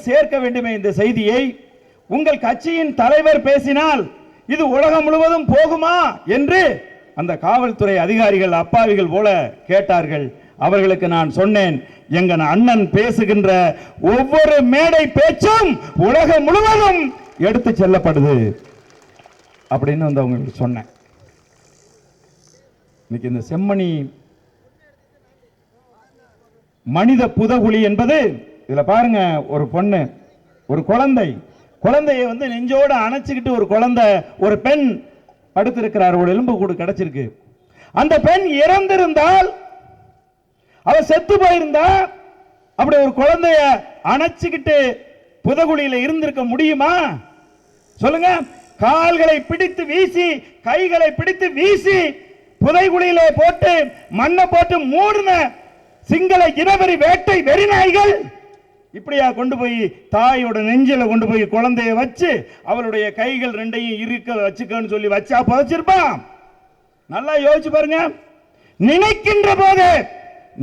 சேர்க்க வேண்டுமே இந்த செய்தியை. உங்கள் கட்சியின் தலைவர் பேசினால் இது உலகம் முழுவதும் போகுமா என்று அந்த காவல்துறை அதிகாரிகள் அப்பாவிகள் போல கேட்டார்கள். அவர்களுக்கு நான் சொன்னேன், எங்க அண்ணன் பேசுகின்ற ஒவ்வொரு மேடை பேச்சும் உலகம் முழுவதும் எடுத்து செல்லப்படுது அப்படின்னு வந்து அவங்களுக்கு சொன்னேன். இன்னைக்கு இந்த செம்மணி மனித புதகுழி என்பது, இதுல பாருங்க, ஒரு பொண்ணு, ஒரு குழந்தையை வந்து நெஞ்சோடு அணைச்சுக்கிட்டு ஒரு பெண் படுத்திருக்கிறார். ஒரு எலும்பு கூடு கிடைச்சிருக்கு. அந்த பெண் இறந்திருந்தால், அவ செத்து போயிருந்தா, அப்படி ஒரு குழந்தைய அணைச்சுக்கிட்டு புதகுழியில இருந்திருக்க முடியுமா சொல்லுங்க? கால்களை பிடித்து வீசி, கைகளை பிடித்து வீசி, புதைகுழியில போட்டு மண்ணை போட்டு மூடின சிங்கள இனவெறி வேட்டை வெறி நாய்கள் இப்படியா கொண்டு போய் தாயோட நெஞ்சில கொண்டு போய் குழந்தைய வச்சு அவளுடைய கைகள் ரெண்டையும் இருக்க வச்சுக்கன்னு சொல்லி வச்சா புதைச்சிருப்பான்? நல்லா யோசிச்சு பாருங்க. நினைக்கின்ற போது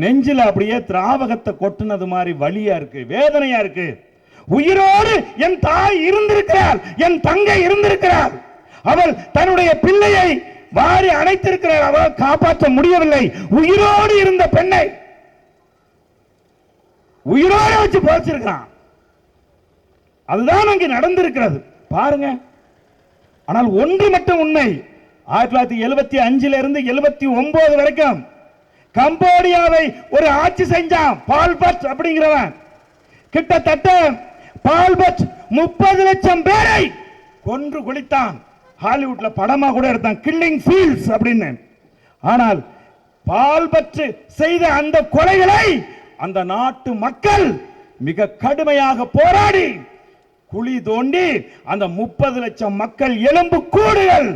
நெஞ்சில அப்படியே திராவகத்தை கொட்டுனது மாதிரி வலியா இருக்கு, வேதனையா இருக்கு. உயிரோடு என் தாய் இருந்திருக்கிறாள், என் தங்கை இருந்திருக்கிறாள், அவள் தன்னுடைய பிள்ளையை வாரி அணைத்திருக்கிறாள், அவள் காப்பாற்ற முடியவில்லை. உயிரோடு இருந்த பெண்ணை உயிரோடு வச்சு போச்சிருக்கிறான். அதுதான் அங்கு நடந்திருக்கிறது பாருங்க. ஆனால் ஒன்று மட்டும் உண்மை, 1975 இருந்து 79 வரைக்கும் கம்போடியாவை ஒரு ஆட்சி செஞ்சான் பால்பட் அப்படிங்கிறவன். கிட்டத்தட்ட பால்பட் 30 லட்சம் பேரை கொன்று குளித்தான். ஹாலிவுட்ல படமா கூட எடுத்தான், கில்லிங் ஃபீல்ட்ஸ் அப்படின்னு. ஆனால் பால்பட் செய்த அந்த கொலைகளை அந்த நாட்டு மக்கள் மிக கடுமையாக போராடி குழி தோண்டி அந்த 30 லட்சம் மக்கள் எலும்பு கூடுகள்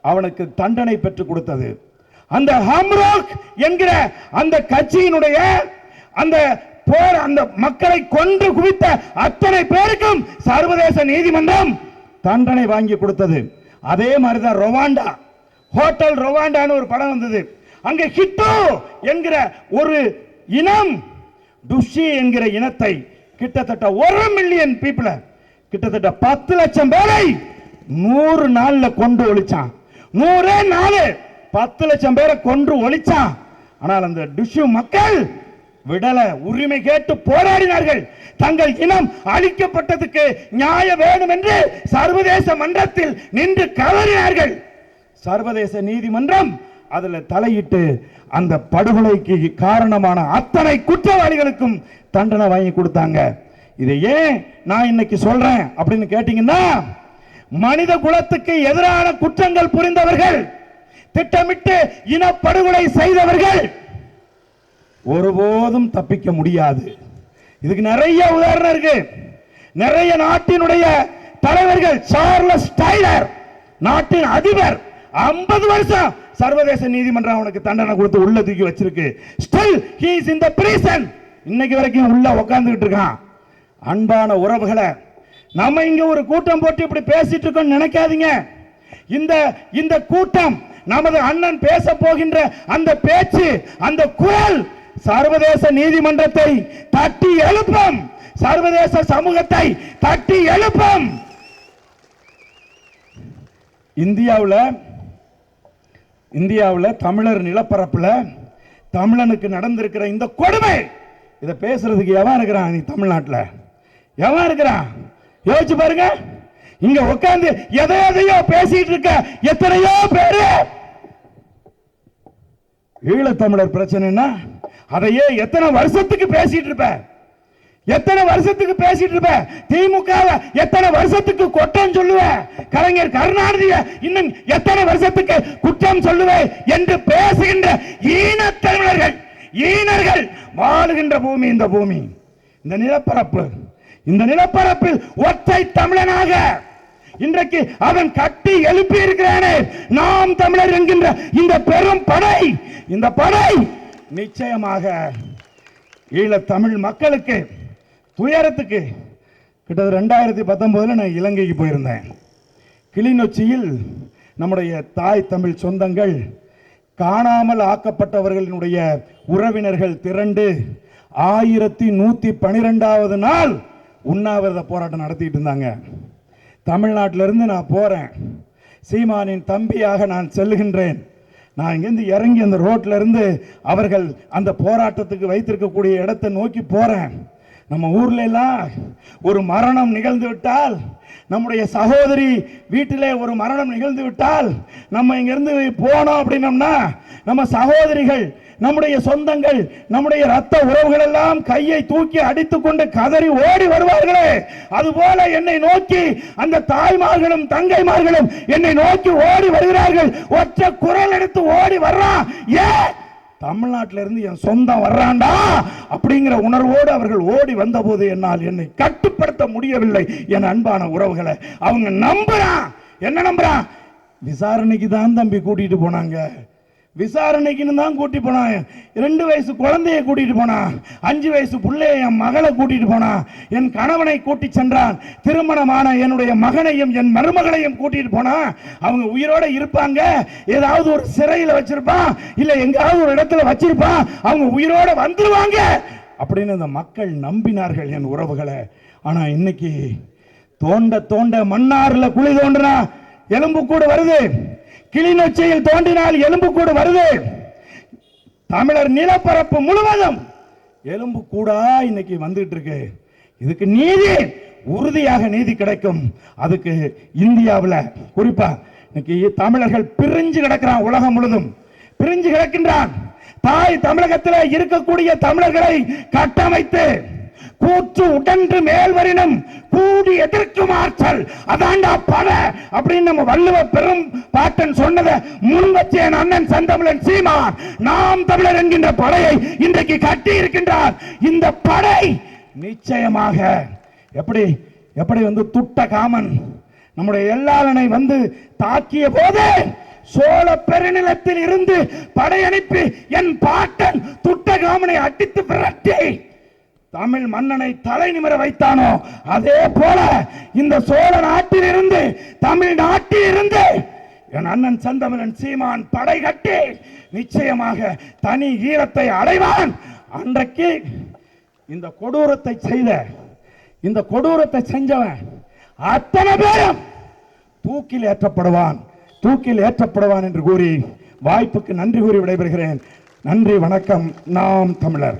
அவனுக்கு தண்டனை பெற்றுக் கொடுத்தது. அந்த ஹம்ரோக் என்கிற அந்த கட்சியினுடைய அந்த போர், அந்த மக்களை கொன்று குவித்த அத்தனை பேருக்கும் சர்வதேச நீதிமன்றம் தண்டனை வாங்கி கொடுத்தது. அதே மாதிரிதான் ரொவாண்டா, ஹோட்டல் ரொவாண்டான்னு ஒரு படம் வந்தது. அங்க ஹிட்டோ என்கிற ஒரு இனம், டுஷி என்கிற இனத்தை கிட்டத்தட்ட 1 மில்லியன் பீப்புள, கிட்டத்தட்ட 10 லட்சம் பேரை 100 நாள்ல கொண்டு ஒழிச்சான். 100 நாள் 10 லட்சம் பேரை கொன்று ஒழிச்சான். ஆனால் அந்த டுஷு மக்கள் விடல, உரிமை கேட்டு போராடினார்கள். தங்கள் இனம் அழிக்கப்பட்டதுக்கு நியாயம் வேண்டும் என்று சர்வதேச மன்றத்தில் நின்று கதறினார்கள். சர்வதேச நீதிமன்றம் அதுல தலையிட்டு அந்த படுகொலைக்கு காரணமான அத்தனை குற்றவாளிகளுக்கும் தண்டனை வாங்கி கொடுத்தாங்க. இதை ஏன் நான் இன்னைக்கு சொல்றேன் அப்படின்னு கேட்டீங்கன்னா, மனித குலத்துக்கு எதிரான குற்றங்கள் புரிந்தவர்கள், திட்டமிட்டு இனப்படுகொலை செய்தவர்கள் ஒருபோதும் தப்பிக்க முடியாது. இதுக்கு நிறைய உதாரணம் இருக்கு. நிறைய நாட்டினுடைய தலைவர்கள், சார்லஸ் டைலர் நாட்டின் அதிபர் 50 வருஷம் சர்வதேச நீதிமன்றம் அவனுக்கு தண்டனை கொடுத்து உள்ள தூக்கி வச்சிருக்கு. Still he is in the prison. இன்னைக்கு வரைக்கும் உள்ள உட்கார்ந்துட்டு இருக்கான். அன்பான உறவுகளை, நம்ம இங்க ஒரு கூட்டம் போட்டு இப்படி பேசிட்டு இருக்கோம் நினைக்காதீங்க. இந்த கூட்டம், நமது அண்ணன் பேச போகின்ற அந்த பேச்சு, அந்த குரல் சர்வதேச நீதிமன்றத்தை தட்டி எழுப்பும், சர்வதேச சமூகத்தை தட்டி எழுப்பும். இந்தியாவில் தமிழர் நிலப்பரப்புல தமிழனுக்கு நடந்திருக்கிற இந்த கொடுமை, இதை பேசுறதுக்கு எவன் இருக்கிறான்? நீ தமிழ்நாட்டில் எவன் இருக்கிறான்? யோசிச்சு பாருங்க. இங்க உட்கார்ந்து எதையோ பேசிட்டு இருக்க எத்தனையோ பேரு ஈழத்தமிழர் பிரச்சனைனா அதையே எத்தனை வருஷத்துக்கு பேசிட்டு இருப்ப, எத்தனை வருஷத்துக்கு பேசிட்டு இருப்ப. திமுக எத்தனை வருஷத்துக்கு குற்றம் சொல்லுவ, கலைஞர் கருணாநிதிய இன்னும் எத்தனை வருஷத்துக்கு குற்றம் சொல்லுவ என்று பேசுகின்ற ஈனத்தமிழர்கள், ஈனர்கள் வாழுகின்ற பூமி இந்த பூமி, இந்த நிலப்பரப்பு. இந்த நிலப்பரப்பில் ஒற்றை தமிழனாக இன்றைக்கு அவன் கட்டி எழுப்பி இருக்கிறானே நாம் தமிழர் என்கின்ற இந்த பெரும் படை, இந்த படை நிச்சயமாக ஈழத்தமிழ் மக்களுக்கு துயரத்துக்கு. கிட்டத்தட்ட 2019 நான் இலங்கைக்கு போயிருந்தேன். கிளிநொச்சியில் நம்முடைய தாய் தமிழ் சொந்தங்கள், காணாமல் ஆக்கப்பட்டவர்களினுடைய உறவினர்கள் திரண்டு 1112வது நாள் உண்ணாவிரத போராட்டம் நடத்திட்டு இருந்தாங்க. தமிழ்நாட்டிலிருந்து நான் போறேன், சீமானின் தம்பியாக நான் செல்லுகின்றேன். நான் இங்கேருந்து இறங்கி அந்த ரோட்ல இருந்து அவர்கள் அந்த போராட்டத்துக்கு வைத்திருக்கக்கூடிய இடத்தை நோக்கி போறேன். நம்ம ஊர்ல எல்லாம் ஒரு மரணம் நிகழ்ந்து விட்டால், நம்முடைய சகோதரி வீட்டிலே ஒரு மரணம் நிகழ்ந்து விட்டால், நம்ம இங்கிருந்து போனோம் அப்படின்னம்னா நம்ம சகோதரிகள், நம்முடைய சொந்தங்கள், நம்முடைய ரத்த உறவுகள் எல்லாம் கையை தூக்கி அடித்துக் கொண்டு கதறி ஓடி வருவார்களே, அதுபோல என்னை நோக்கி அந்த தாய்மார்களும் தங்கைமார்களும் என்னை நோக்கி ஓடி வருகிறார்கள். ஒற்றை குரல் எடுத்து ஓடி வர்றான். ஏன்? தமிழ்நாட்டில இருந்து என் சொந்தம் வர்றாண்டா அப்படிங்கிற உணர்வோடு அவர்கள் ஓடி வந்தபோது என்னால் என்னை கட்டுப்படுத்த முடியவில்லை. என் அன்பான உறவுகளை, அவங்க நம்புறான். என்ன நம்புறான்? விசாரணைக்கு தான் தம்பி கூட்டிட்டு போனாங்க, விசாரணைக்குன்னு தான் கூட்டி போனான். 2 வயசு குழந்தையை கூட்டிட்டு போனான், 5 வயசு பிள்ளைய என் மகளை கூட்டிட்டு போனான், என் கணவனை கூட்டி சென்றான், திருமணமான என்னுடைய மகனையும் என் மருமகளையும் கூட்டிட்டு போனான். அவங்க உயிரோட இருப்பாங்க, ஏதாவது ஒரு சிறையில் வச்சிருப்பான், இல்ல எங்காவது ஒரு இடத்துல வச்சிருப்பான், அவங்க உயிரோட வந்துருவாங்க அப்படின்னு இந்த மக்கள் நம்பினார்கள் என் உறவுகளை. ஆனா இன்னைக்கு தோண்ட தோண்ட மன்னார்ல குழி தோண்டினா எலும்பு கூட வருது, கிளிநொச்சியில் தோண்டினால் எலும்பு கூடு வருது. தமிழர் நிலப்பரப்பு முழுவதும் எலும்பு கூடா இன்னைக்கு வந்துட்டு இருக்கு. இதுக்கு நீதி, உறுதியாக நீதி கிடைக்கும். அதுக்கு இந்தியாவில் குறிப்பா இன்னைக்கு தமிழர்கள் பிரிஞ்சு கிடக்கிறான், உலகம் முழுதும் பிரிஞ்சு கிடக்கின்றான். தாய் தமிழகத்தில் இருக்கக்கூடிய தமிழர்களை கட்டமைத்து கூற்று உடன்று மேல் வரினும் கூடி எதிர்க்கும் ஆற்றல் அதாண்டா பட அப்படின்னு நம்ம வள்ளுவ பெரும் பாட்டன் சொன்னதை முன் வச்ச என் அண்ணன் செந்தமிழன் சீமான் நாம் தமிழர் என்கின்ற படையை இன்றைக்கு கட்டி இருக்கின்றார். இந்த படை நிச்சயமாக எப்படி எப்படி வந்து துட்ட காமன் நம்முடைய எல்லாளனை வந்து தாக்கிய போது சோழ பெருநிலத்தில் இருந்து படையனுப்பி என் பாட்டன் துட்ட காமனை அடித்து விரட்டி தமிழ் மன்னனை தலை நிமிர வைத்தானோ, அதே போல இந்த சோழ நாட்டில் இருந்து தமிழ்நாட்டில் இருந்து என் அண்ணன் செந்தமிழன் சீமான் படை கட்டி நிச்சயமாக தனி ஈரத்தை அடைவான். அன்றைக்கு இந்த கொடூரத்தை செஞ்சவன் அத்தனை பேரும் தூக்கில் ஏற்றப்படுவான் என்று கூறி வாய்ப்புக்கு நன்றி கூறி விடைபெறுகிறேன். நன்றி, வணக்கம். நாம் தமிழர்.